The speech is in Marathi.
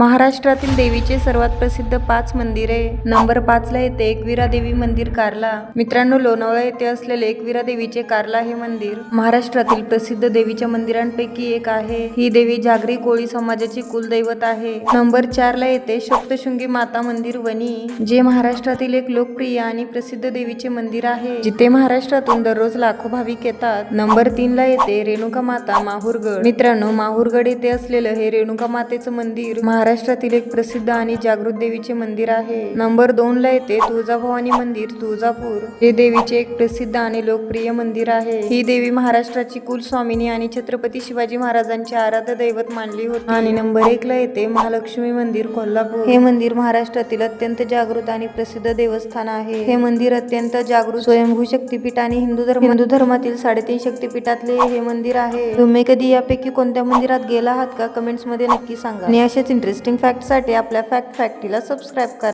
महाराष्ट्रातील देवीचे सर्वात प्रसिद्ध 5 मंदिरे. नंबर 5 ला येते एकविरा देवी मंदिर कार्ला. मित्रांनो, लोणावळा येथे असलेले एकविरा देवीचे कार्ला हे मंदिर महाराष्ट्रातील प्रसिद्ध देवीच्या मंदिरांपैकी एक आहे. ही देवी जागरी कोळी समाजाची कुलदैवत आहे. नंबर 4 ला येते सप्तशृंगी माता मंदिर वणी, जे महाराष्ट्रातील एक लोकप्रिय आणि प्रसिद्ध देवीचे मंदिर आहे, जिथे महाराष्ट्रातून दररोज लाखो भाविक येतात. नंबर 3 ला येते रेणुका माता माहूरगड. मित्रांनो, माहूरगड येथे असलेलं हे रेणुका मातेचं मंदिर महाराष्ट्रातील एक प्रसिद्ध आणि जागृत देवीचे मंदिर आहे. नंबर 2 ला येते तुळजाभवानी मंदिर तुळजापूर, हे देवीचे एक प्रसिद्ध आणि लोकप्रिय मंदिर आहे. ही देवी महाराष्ट्राची कुलस्वामिनी आणि छत्रपती शिवाजी महाराजांची आराध्य दैवत मानली होती. आणि नंबर 1 ला येते महालक्ष्मी मंदिर कोल्हापूर. हे मंदिर महाराष्ट्रातील अत्यंत जागृत आणि प्रसिद्ध देवस्थान आहे. हे मंदिर अत्यंत जागृत स्वयंभू शक्तिपीठ आणि हिंदू धर्मातील 3.5 शक्तिपीठातले हे मंदिर आहे. तुम्ही कधी यापैकी कोणत्या मंदिरात गेला आहात का? कमेंट्स मध्ये नक्की सांगा. आणि अशाच इंटरेस्टिंग फॅक्ट साठी आपल्या फॅक्टीला सबस्क्राईब करा.